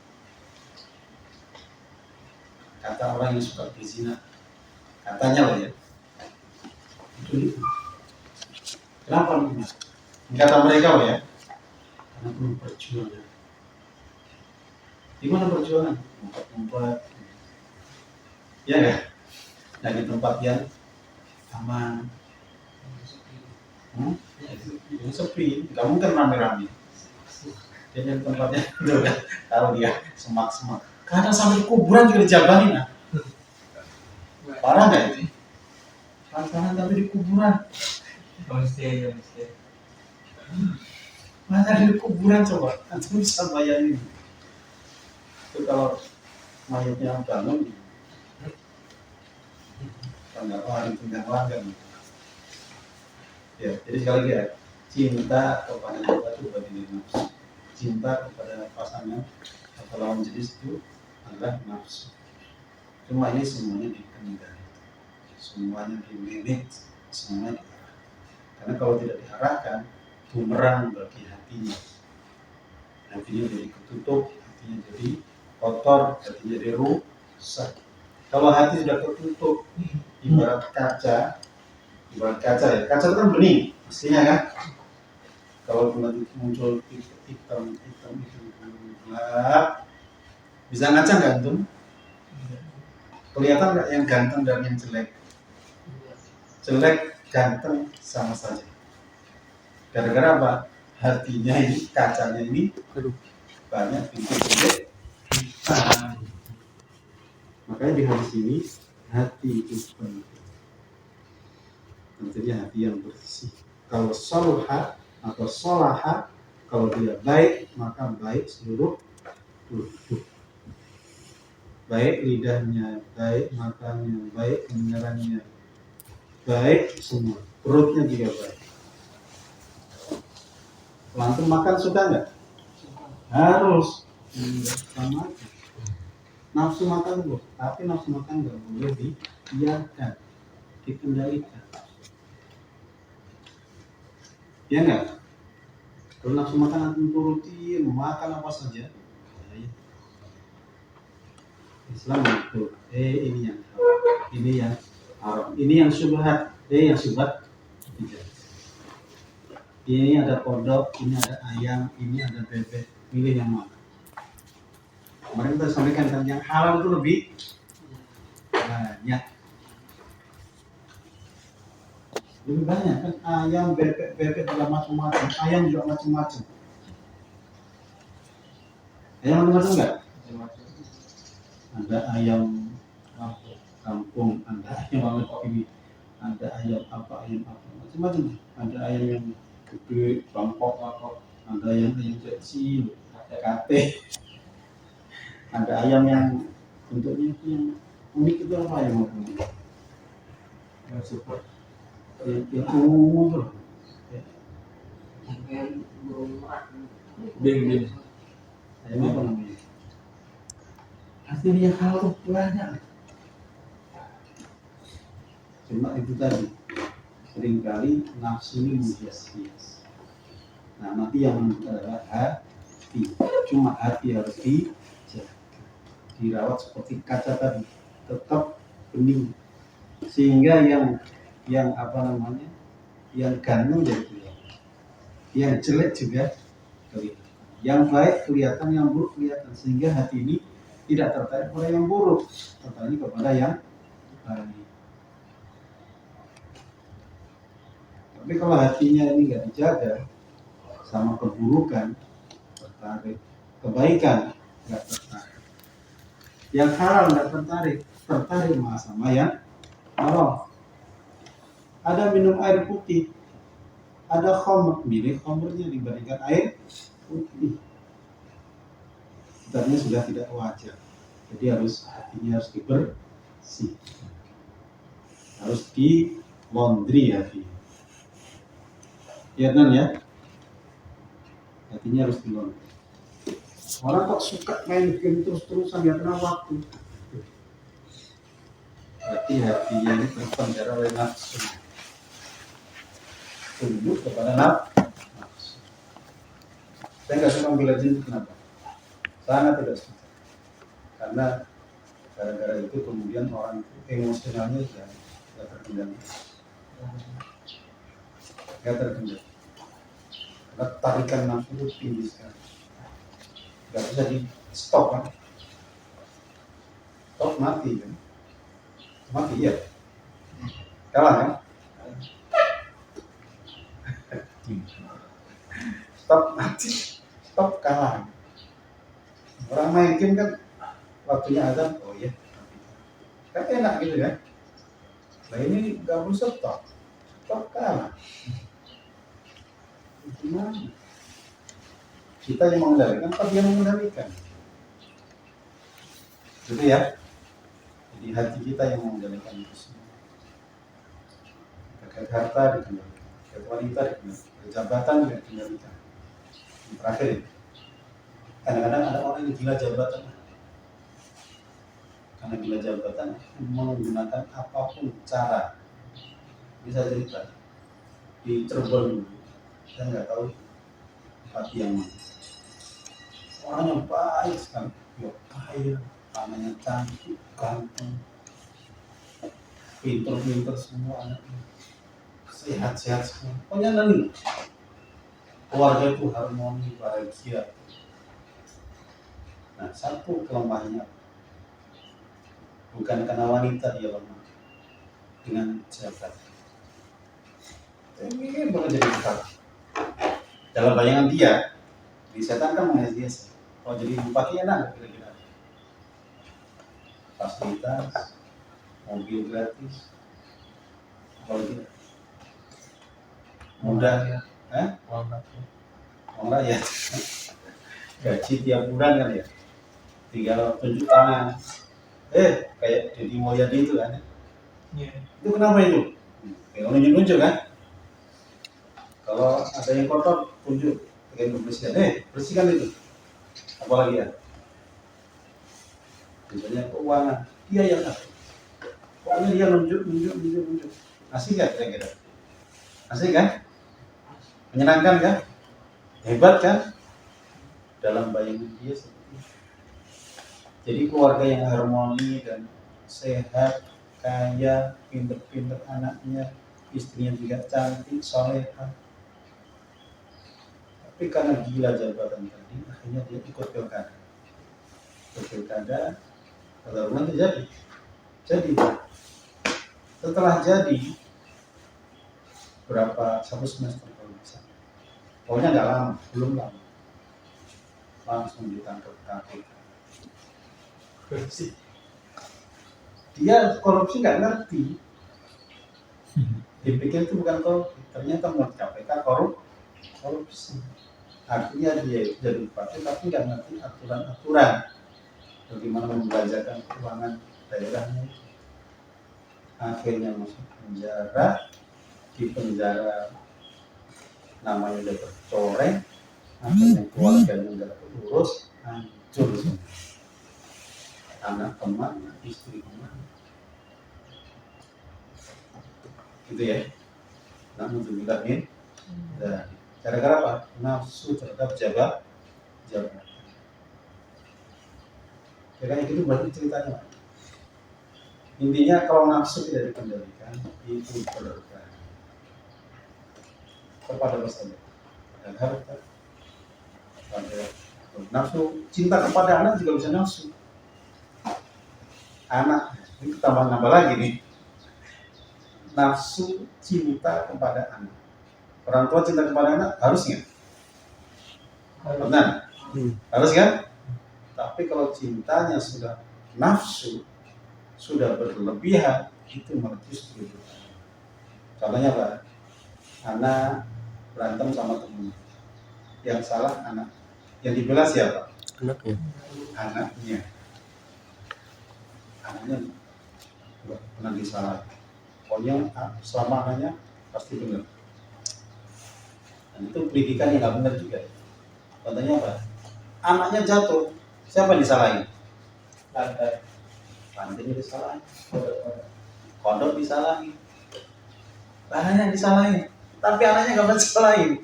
Kata orang yang suka berzina, katanya lah ya. Itu. Kenapa nih? Kata mereka loh ya. Karena perlu perjuangan. Di mana perjuangan? Tempat-tempat. Ya nggak? Nah di tempat yang aman. Yang sepi, nggak mungkin rame-rame. Jadi tempatnya udah tahu dia semak-semak. Kadang sampai kuburan juga dijabanin, nah. Parah nggak itu? Pacaran tapi di kuburan. Mesti. Mana di kuburan coba? Antum bisa bayangin. Itu kalau mayatnya bangun, kan nggak lari tinggal langgan. Ya, jadi sekali lagi ya, cinta kepada kita itu bagi nafsu. Cinta kepada pasangan atau lawan jenis itu adalah nafsu. Cuma ini semuanya dikendalikan, semuanya di-manage, semuanya diarahkan. Karena kalau tidak diarahkan, bumerang bagi hatinya. Hatinya jadi ketutup, hatinya jadi kotor, hatinya jadi rusak. Kalau hati sudah ketutup, ibarat kaca ya, kaca itu kan bening, pastinya kan. Kalau nanti muncul hitam itu gelap, bisa ngaca nggak tuh? Kelihatan nggak yang ganteng dan yang jelek? Jelek, ganteng sama saja. Gara-gara apa? Hatinya ini, kacanya ini banyak bintik-bintik Makanya di hadis ini hati itu penting. Tentunya hati yang bersih. Kalau soluha atau solaha, kalau dia baik maka baik seluruh tubuh. Baik lidahnya, baik makannya, baik pendengarannya, baik semua. Perutnya juga baik. Langsung makan suka nggak? Harus. Sama aja. Nafsu makan boleh, tapi nafsu makan nggak boleh dibiarkan, dikendalikan. Ya nggak? Kalau nafsu makan antum turuti, makan apa saja, ya. Islam itu, ini yang haram, ini yang haram, ini yang syubhat, yang syubhat tidak. Ini ada kodok, ini ada ayam, ini ada bebek, pilih yang mana? Kemarin kita sampaikan kan yang halal itu lebih banyak. Lebih banyak kan ayam, bebek juga macam-macam, ayam juga macam-macam. Ayam macam-macam enggak? Ada ayam kampung, ada ayam ini, ada ayam apa, macam-macam. Ada ayam yang gede, bangkok, ada ayam kecil, ada kate. Ada ayam yang bentuknya itu yang unik itu apa ayam apa? Yang super, yang umum tuh. Yang burung merah. Bing. Ayam apa namanya? Hasilnya halus banyak. Cuma itu tadi, seringkali nafsu ini menghias-hias. Nah nanti yang menentukan adalah hati. Cuma hati harus dirawat seperti kaca tadi, tetap bening, sehingga yang apa namanya, yang ganteng jadi kelihatan, yang jelek juga kelihatan, yang baik kelihatan, yang buruk kelihatan, sehingga hati ini tidak tertarik pada yang buruk, tertarik kepada yang baik. Tapi kalau hatinya ini nggak dijaga, sama keburukan tertarik, kebaikan nggak tertarik. Yang halal nggak tertarik malah sama yang haram. Ada minum air putih, ada khamr, milih khamrnya dibandingkan air putih. Sebenarnya sudah tidak wajar. Jadi hatinya harus dibersih, harus di laundry hati. Ya kan ya? Hatinya harus di laundry. Orang kok suka main game terus-terusan, nggak kenal waktu. Berarti hatinya ini terpenjara oleh nafsu. Tunduk kepada nafsu. Saya nggak suka membela jin, kenapa? Sangat tidak suka. Karena gara-gara itu kemudian orang itu emosionalnya nggak terkendali. Nggak terkendali. Karena tarikan nafsu itu tinggi sekali. Gak bisa di stop kan? Stop mati kan? Mati ya? Kalah kan? Stop mati, stop kalah. Orang main game kan waktunya azan, oh iya, kan enak gitu kan? Nah ini gak perlu stop kalah. Gimana? Kita yang mengendalikan, apa dia mengendalikan? Gitu ya. Jadi hati kita yang mengendalikan itu semua. Terkait harta dikendalikan, terkait wanita dikendalikan, jabatan juga dikendalikan. Yang terakhir ini, kadang-kadang ada orang yang gila jabatan. Karena gila jabatan menggunakan apapun cara. Bisa cerita di Cirebon dulu, saya nggak tahu hati yang mana. Orangnya baik sekali, ya kaya, anaknya cantik, ganteng, pinter semua anaknya, sehat semua. Pokoknya nanti keluarga itu harmoni, bahagia. Nah satu kelemahannya, bukan karena wanita dia lemah, dengan jabatan. Ini bakal jadi besar. Dalam bayangan dia, di setan kan menghias-hias. Oh jadi bupati enak kira-kira. fasilitas, mobil gratis, apalagi mudah, Uang nafsu. orang rakyat, gaji tiap bulan kan ya, tinggal tunjuk tangan, kayak Deddy Mulyadi itu kan, Iya. itu kenapa itu? Tinggal nunjuk-nunjuk kan, kalau ada yang kotor tunjuk, pengen bersihkan, bersihkan itu, apalagi ya, misalnya keuangan, dia yang ngatur. Pokoknya dia nunjuk. Asik gak kira-kira? Asik kan? Menyenangkan kan? Hebat kan? Dalam bayangan dia seperti itu. Jadi keluarga yang harmoni dan sehat, kaya, pinter-pinter anaknya, istrinya juga cantik, soleha. Tapi karena gila jabatan tadi, akhirnya dia ikut pilkada. Kalau rumah itu jadi setelah jadi satu semester kalau bisa, pokoknya nggak lama, belum lama, langsung ditangkap KPK. Dia korupsi nggak ngerti, dipikir itu bukan korupsi, ternyata menurut KPK korupsi. Artinya dia jadi bupati tapi nggak ngerti aturan-aturan bagaimana membelanjakan keuangan daerahnya. Akhirnya masuk penjara, di penjara namanya udah tercoreng, akhirnya keluarganya nggak terurus, hancur semua. Anak kemana, istri kemana, gitu ya. Namun dibilangin, gara-gara apa? Nafsu terhadap jabatan. Kayak gitu berarti ceritanya. Intinya kalau nafsu tidak dikendalikan itu berkah kepada masalah dan harta, pada nafsu. Cinta kepada anak juga bisa nafsu. Anak ini tambah lagi nih, nafsu cinta kepada anak. Orang tua cinta kepada anak harusnya benar, harus kan? Tapi kalau cintanya sudah nafsu, sudah berlebihan, itu malah justru. Contohnya apa? Anak berantem sama temennya, yang salah anak, yang dibela siapa? Anaknya nggak pernah disalahin. Pokoknya selama anaknya pasti benar. Dan itu pendidikan yang nggak benar juga. Contohnya apa? Anaknya jatuh, siapa yang disalahin? Lantainya disalahin, kodok disalahin, anaknya disalahin, tapi anaknya nggak disalahin.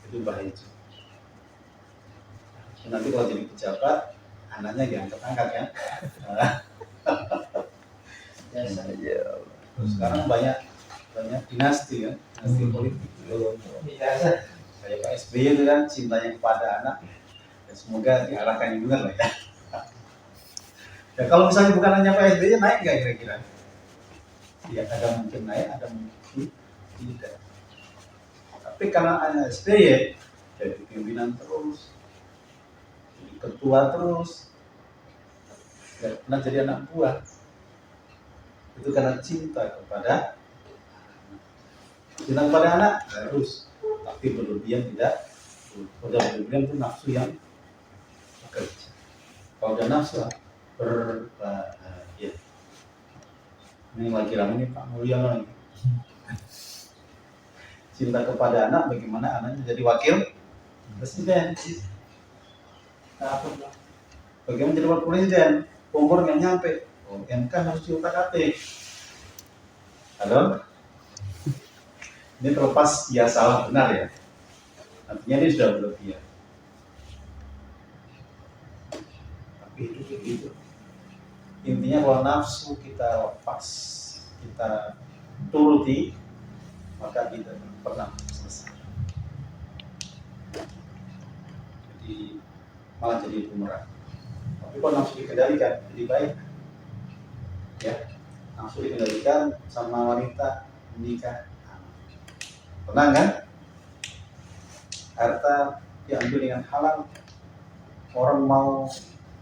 Itu bahaya. Nanti kalau jadi pejabat, anaknya diangkat-angkat kan. Sekarang banyak dinasti kan, dinasti politik. Kayak Pak SBY itu kan cintanya kepada anak. Ya, semoga diarahkan yang benar lah ya. Ya kalau misalnya bukan hanya Pak SBY, naik nggak kira-kira? Ya ada mungkin naik, ada mungkin tidak. Tapi karena hanya SBY, jadi pimpinan terus, jadi ketua terus, nggak pernah jadi anak buah. Itu karena cinta kepada anak harus, tapi berlebihan tidak. Udah berlebihan itu nafsu yang bekerja. Kalau udah nafsu berbahaya. Ini lagi ramai nih Pak Mulyono ini. Cinta kepada anak, bagaimana anaknya jadi wakil presiden. Bagaimana jadi wakil presiden? Umur nggak nyampe. MK harus diutak-atik. Halo? Ini terlepas ya salah benar ya. Artinya ini sudah berlebihan. Tapi itu begitu. Intinya kalau nafsu kita lepas, kita turuti, maka kita pernah selesai. Jadi malah jadi bumerang. Tapi kalau nafsu dikendalikan, jadi baik. Ya, nafsu dikendalikan sama wanita menikah, tenang kan? Harta diambil dengan halal, orang mau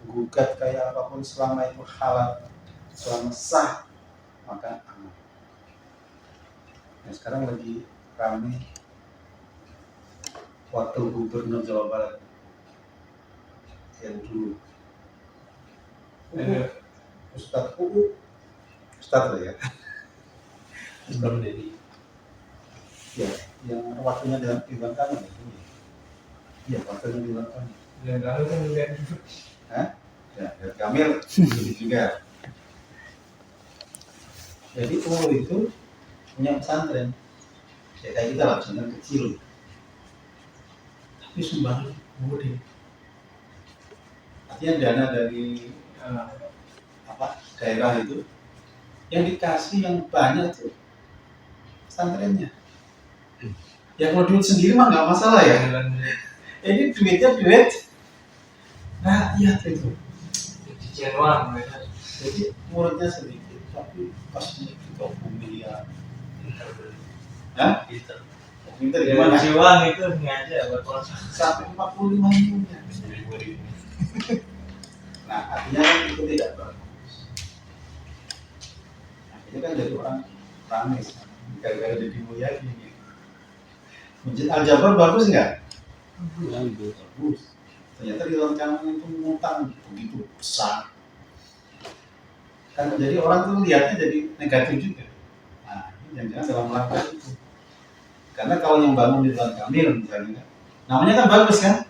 gugat kayak apapun selama itu halal, selama sah, maka aman. Nah, sekarang lagi ramai wakil gubernur Jawa Barat yang dulu Ustadz lah ya, Sebelum jadi ya, yang wakilnya dalam Ridwan Kamil itu, iya wakilnya Ridwan Kamil. Ya lalu kan lihat Ya, Ridwan Kamil gitu juga. Jadi itu punya pesantren, ya kayak kita lah, pesantren kecil, tapi sumbangan gede. Artinya dana dari daerah itu yang dikasih yang banyak tuh pesantrennya. Ya kalau duit sendiri mah nggak masalah ya. Ini duitnya duit rakyat itu. cucian uang mereka. Jadi muridnya sedikit, tapi pasnya 30 miliar. Hah? kita Pinter Ya, gimana? cuci uang itu sengaja buat proses. Sampai 45 miliar. ribu Nah, artinya kan itu tidak bagus. Akhirnya kan jadi orang ramai sekarang. Gara-gara jadi mulia gini. Masjid Al-Jabar bagus nggak? Bagus. Ternyata di dalam kanan itu ngutang begitu besar. Kan jadi orang tuh lihatnya jadi negatif juga. Nah, ini jangan-jangan dalam rangka itu. Karena kalau yang bangun di Ridwan Kamil misalnya, namanya kan bagus kan?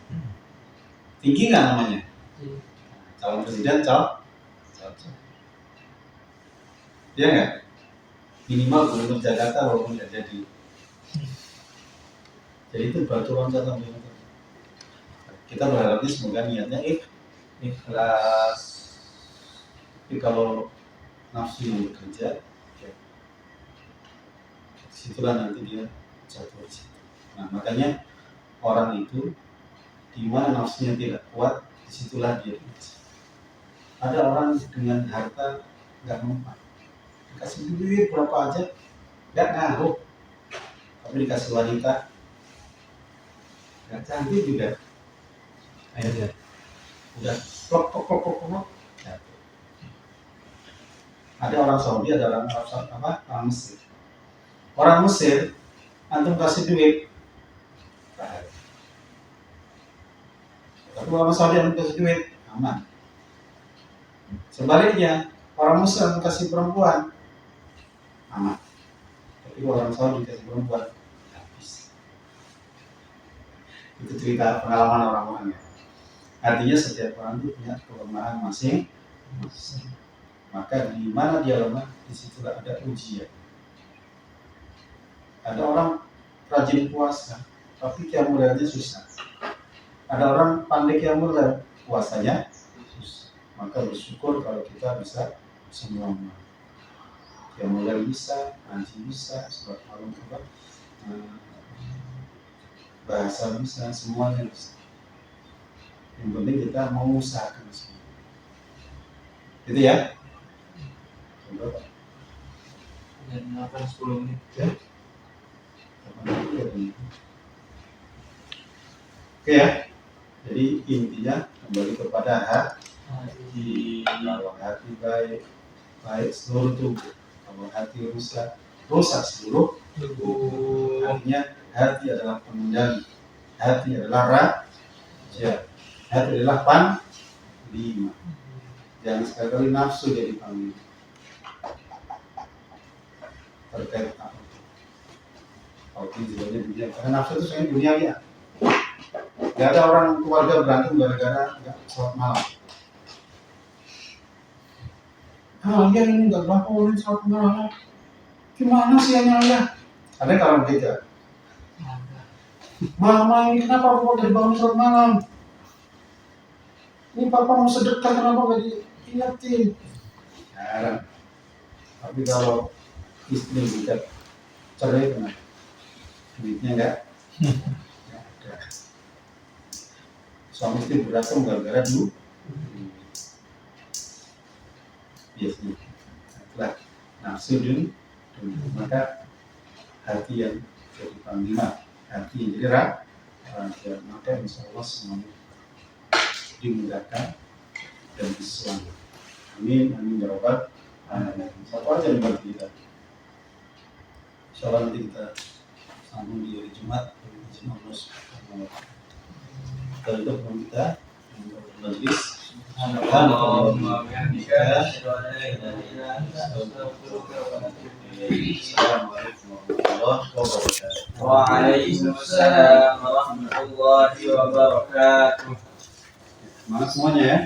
Tinggi nggak namanya? Calon presiden, calon. Iya nggak? Minimal gubernur Jakarta walaupun nggak jadi. Jadi itu batu loncatan. Kita berharapnya semoga niatnya ikhlas. Tapi kalau nafsu yang bekerja, ya, disitulah nanti dia jatuh di situ. Nah makanya orang itu di mana nafsunya tidak kuat, disitulah dia benci. Ada orang dengan harta nggak mempan, dikasih duit berapa aja nggak ngaruh, tapi dikasih wanita nggak cantik juga, akhirnya udah plok. Jatuh. Ada orang Saudi, ada orang orang Mesir. Orang Mesir, antum kasih duit, bahaya. Tapi orang Saudi antum kasih duit, aman. Sebaliknya, orang Mesir antum kasih perempuan, aman. Tapi orang Saudi kasih perempuan, habis. Itu cerita pengalaman orang-orang ya. Artinya setiap orang itu punya kelemahan masing-masing. Maka di mana dia lemah, disitulah ada ujian. Ada orang rajin puasa, tapi qiyamul susah. Ada orang pandai qiyamul puasanya susah. Maka bersyukur kalau kita bisa semuanya. Qiyamul bisa, ngaji bisa, sholat malam juga, bahasa bisa, semuanya bisa. Yang penting kita mau usahakan semua. Gitu ya. Coba. Dan 8-10 menit. Oke ya. Jadi intinya kembali kepada hati. Kalau hati baik seluruh tubuh. Kalau hati rusak seluruh tubuh. Artinya hati adalah pengendali. Hati adalah raja. Hati adalah panglima. Jangan sekali-kali nafsu jadi panglima. Terkait apa? Kalau jiwanya dunia, karena nafsu itu sebenarnya dunia ya. Gak ada orang keluarga berantem gara-gara nggak sholat malam. Iya ini nggak bangun sholat malam. Gimana sih ya? Ada kalau begitu. Mama ini kenapa aku udah bangun sholat malam? Ini papa mau sedekah kenapa nggak diingetin? Jarang. Tapi kalau istri bisa cerai kena duitnya enggak ada. Suami istri berantem gara-gara dulu biasanya itulah nafsu dan maka hati yang jadi panglima, hati yang jadi raja, maka insya Allah semuanya dimudahkan dan Islam. Amin, amin ya rabbal alamin. Satu aja nih buat kita. Insyaallah nanti kita sambung di hari Jumat. Allah Subhanahu wa taala. Kita tutup dengan kita majlis. Allahumma bihamdika asyhadu an la ilaha illa anta astaghfiruka wa atubu ilaik. Assalamualaikum warahmatullahi wabarakatuh. Waalaikumsalam warahmatullahi wabarakatuh. Semangat semuanya ya.